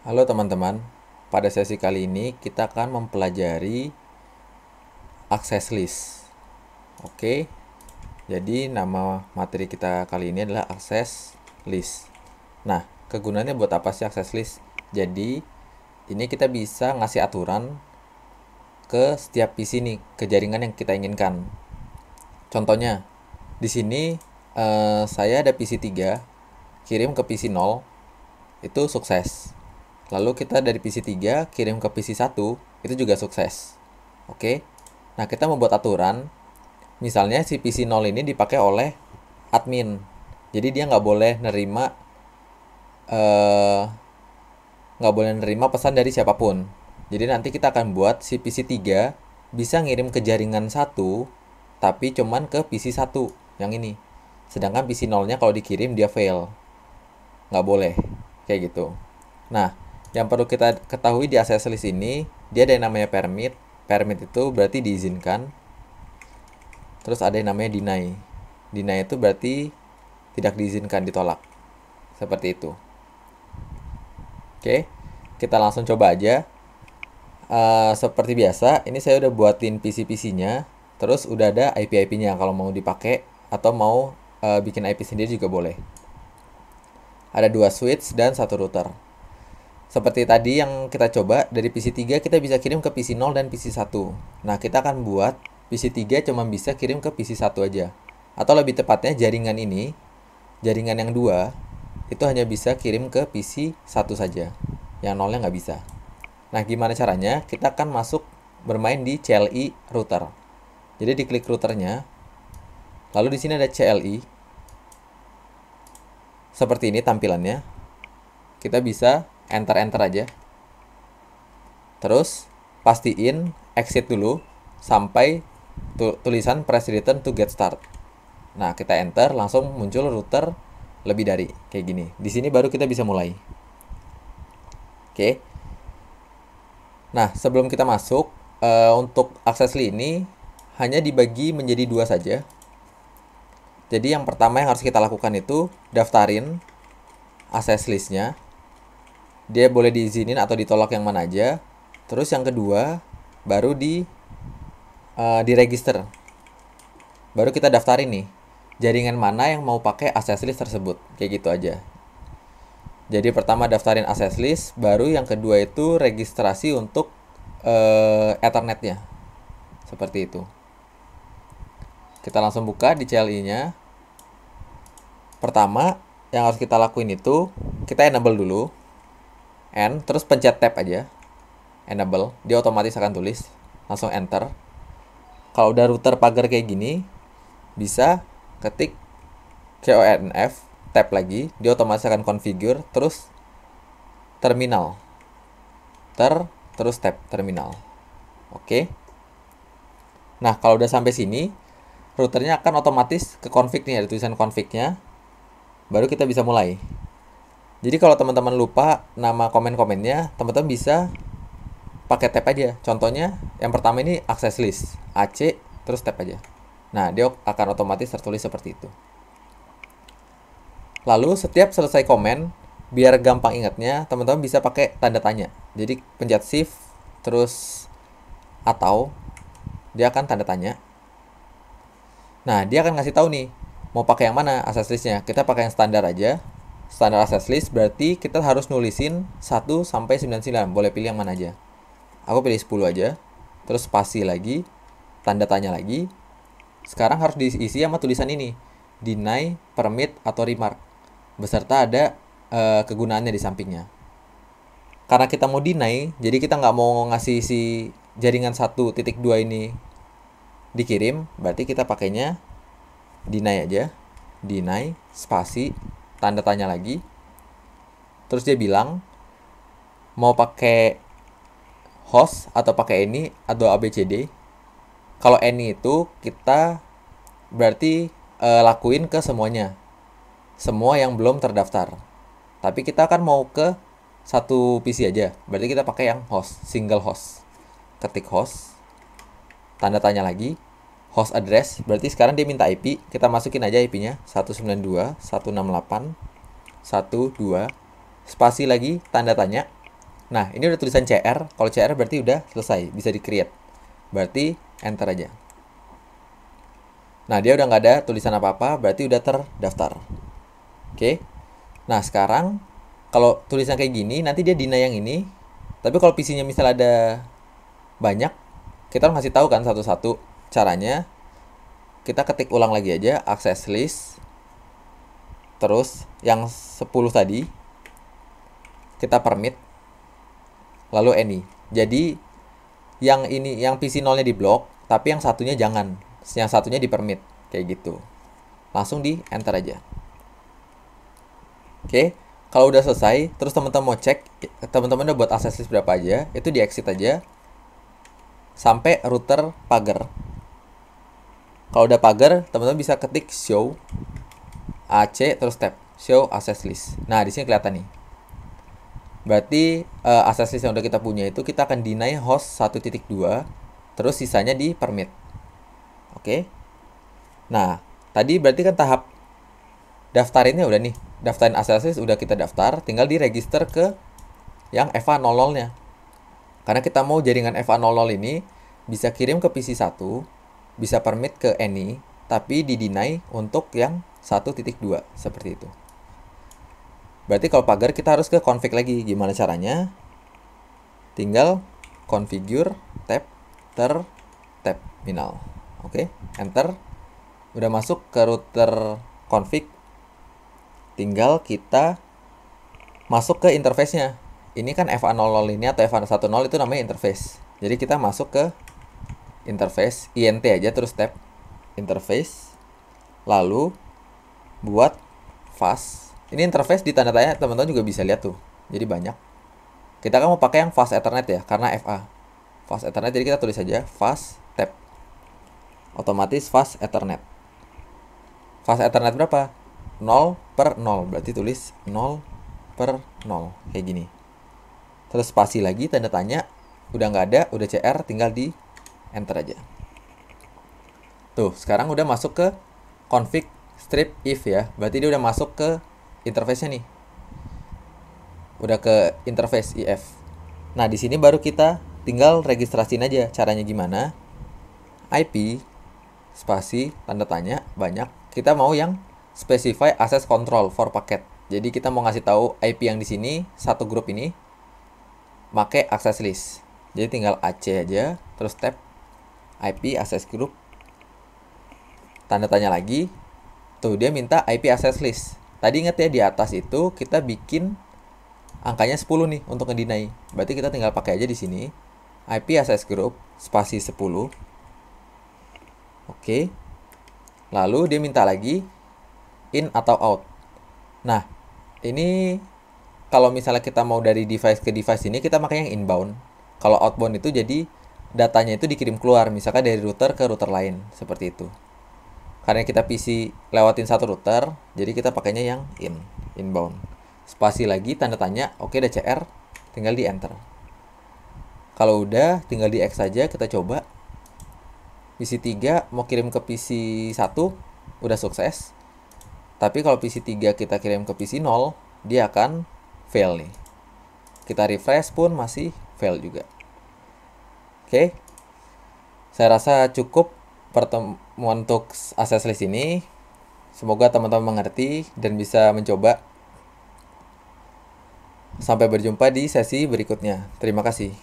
Halo teman-teman, pada sesi kali ini kita akan mempelajari access list. Oke, jadi nama materi kita kali ini adalah access list. Nah, kegunaannya buat apa sih access list? Jadi, ini kita bisa ngasih aturan ke setiap PC nih, ke jaringan yang kita inginkan. Contohnya, di sini saya ada PC 3, kirim ke PC 0, itu sukses. Lalu kita dari PC 3 kirim ke PC 1, itu juga sukses. Oke. Nah, kita membuat aturan. Misalnya si PC 0 ini dipakai oleh admin. Jadi dia eh, nggak boleh nerima pesan dari siapapun. Jadi nanti kita akan buat si PC 3 bisa ngirim ke jaringan 1, tapi cuman ke PC 1 yang ini. Sedangkan PC 0-nya kalau dikirim dia fail. Nggak boleh. Kayak gitu. Nah, yang perlu kita ketahui di access list ini, dia ada yang namanya permit. Permit itu berarti diizinkan. Terus ada yang namanya deny. Deny itu berarti tidak diizinkan, ditolak. Seperti itu. Oke, kita langsung coba aja. Seperti biasa, ini saya udah buatin PC-PC-nya. Terus udah ada IP-IP-nya kalau mau dipakai atau mau bikin IP sendiri juga boleh. Ada 2 switch dan 1 router. Seperti tadi yang kita coba, dari PC 3 kita bisa kirim ke PC 0 dan PC 1. Nah, kita akan buat PC 3 cuma bisa kirim ke PC 1 aja. Atau lebih tepatnya jaringan ini, jaringan yang 2, itu hanya bisa kirim ke PC 1 saja. Yang 0-nya nggak bisa. Nah, gimana caranya? Kita akan masuk bermain di CLI router. Jadi diklik routernya, lalu di sini ada CLI. Seperti ini tampilannya. Kita bisa enter aja. Terus pastiin exit dulu sampai tulisan press return to get start. Nah, kita enter, langsung muncul router lebih dari kayak gini. Di sini baru kita bisa mulai. Oke. Nah, sebelum kita masuk, untuk access list ini hanya dibagi menjadi 2 saja. Jadi yang pertama yang harus kita lakukan itu daftarin access list-nya. Dia boleh diizinin atau ditolak yang mana aja. Terus yang kedua baru diregister. Baru kita daftarin nih jaringan mana yang mau pakai access list tersebut. Kayak gitu aja. Jadi pertama daftarin access list, baru yang kedua itu registrasi untuk Ethernetnya. Seperti itu. Kita langsung buka di CLI-nya. Pertama yang harus kita lakuin itu kita enable dulu. Terus pencet tab aja. Enable, dia otomatis akan tulis. Langsung enter. Kalau udah router pagar kayak gini, bisa ketik CONF, tab lagi, dia otomatis akan configure, terus terminal. Terus tab terminal. Oke. Nah, kalau udah sampai sini, routernya akan otomatis ke config nih, ada tulisan config-nya. Baru kita bisa mulai. Jadi kalau teman-teman lupa nama komen-komennya, teman-teman bisa pakai tab aja. Contohnya yang pertama ini access list, AC terus tab aja. Nah, dia akan otomatis tertulis seperti itu. Lalu setiap selesai komen, biar gampang ingatnya, teman-teman bisa pakai tanda tanya. Jadi pencet shift terus atau dia akan tanda tanya. Nah, dia akan ngasih tahu nih mau pakai yang mana access listnya. Kita pakai yang standar aja. Standar access list berarti kita harus nulisin 1 sampai 99. Boleh pilih yang mana aja. Aku pilih 10 aja. Terus spasi lagi, tanda tanya lagi. Sekarang harus diisi sama tulisan ini. Deny, permit, atau remark. Beserta ada kegunaannya di sampingnya. Karena kita mau deny, jadi kita nggak mau ngasih si jaringan 1.2 ini dikirim, berarti kita pakainya deny aja. Deny, spasi, tanda tanya lagi. Terus dia bilang mau pakai host atau pakai ini atau ABCD. Kalau any itu kita berarti lakuin ke semuanya. Semua yang belum terdaftar. Tapi kita akan mau ke satu PC aja. Berarti kita pakai yang host, single host. Ketik host. Tanda tanya lagi. Host address, berarti sekarang dia minta IP, kita masukin aja IP-nya 192.168.1.2, spasi lagi, tanda tanya, Nah, ini udah tulisan CR. Kalau CR berarti udah selesai, bisa di-create. Berarti enter aja. Nah, dia udah nggak ada tulisan apa-apa, berarti udah terdaftar. Oke. Nah, sekarang kalau tulisan kayak gini, nanti dia deny yang ini. Tapi kalau PC-nya misalnya ada banyak, kita harus ngasih tahu kan satu-satu caranya. Kita ketik ulang lagi aja, access list. Terus yang 10 tadi kita permit, lalu any. Jadi yang ini, yang PC 0-nya di blok, tapi yang satunya jangan. Yang satunya di permit, kayak gitu. Langsung di enter aja. Oke, kalau udah selesai, terus teman-teman mau cek, teman-teman udah buat access list berapa aja, itu di exit aja sampai router pagar. Kalau udah pagar, teman-teman bisa ketik show AC terus tab show access list. Nah, di sini kelihatan nih. Berarti access list yang udah kita punya itu kita akan deny host 1.2, terus sisanya di permit. Oke. Nah, tadi berarti kan tahap daftarinnya udah nih. Daftarin access list udah kita daftar, tinggal di register ke yang FA00-nya. Karena kita mau jaringan FA00 ini bisa kirim ke PC 1, bisa permit ke any, tapi di deny untuk yang 1.2 seperti itu. Berarti kalau pagar kita harus ke config lagi. Gimana caranya? Tinggal configure tab terminal. Oke, enter. Udah masuk ke router config. Tinggal kita masuk ke interface-nya. Ini kan FA00 ini atau FA10 itu namanya interface. Jadi kita masuk ke interface, int aja terus tab interface. Lalu buat fast. Ini interface di tanda tanya, teman-teman juga bisa lihat tuh. Jadi banyak. Kita kan mau pakai yang fast ethernet ya, karena FA. Fast ethernet, jadi kita tulis aja fast tab. Otomatis fast ethernet. Fast ethernet berapa? 0/0, berarti tulis 0/0 kayak gini. Terus spasi lagi tanda tanya, udah nggak ada, udah CR, tinggal di enter aja. Tuh, sekarang udah masuk ke config strip if ya, berarti dia udah masuk ke interface-nya nih. Udah ke interface if. Nah, di sini baru kita tinggal registrasiin aja. Caranya gimana? IP spasi tanda tanya banyak. Kita mau yang specify access control for packet. Jadi kita mau ngasih tahu IP yang di sini satu grup ini pakai access list. Jadi tinggal AC aja, terus tab IP access group. Tanda tanya lagi. Tuh dia minta IP access list. Tadi ingat ya di atas itu kita bikin angkanya 10 nih untuk ngedeny. Berarti kita tinggal pakai aja di sini IP access group spasi 10. Oke. Lalu dia minta lagi in atau out. Nah, ini kalau misalnya kita mau dari device ke device ini kita pakai yang inbound. Kalau outbound itu jadi datanya itu dikirim keluar, misalkan dari router ke router lain, seperti itu. Karena kita PC lewatin satu router, jadi kita pakainya yang inbound. Spasi lagi tanda tanya, oke udah CR, tinggal di enter. Kalau udah tinggal di X saja, kita coba. PC 3 mau kirim ke PC 1 udah sukses. Tapi kalau PC 3 kita kirim ke PC 0, dia akan fail nih. Kita refresh pun masih fail juga. Oke. Saya rasa cukup pertemuan untuk access list ini. Semoga teman-teman mengerti dan bisa mencoba. Sampai berjumpa di sesi berikutnya. Terima kasih.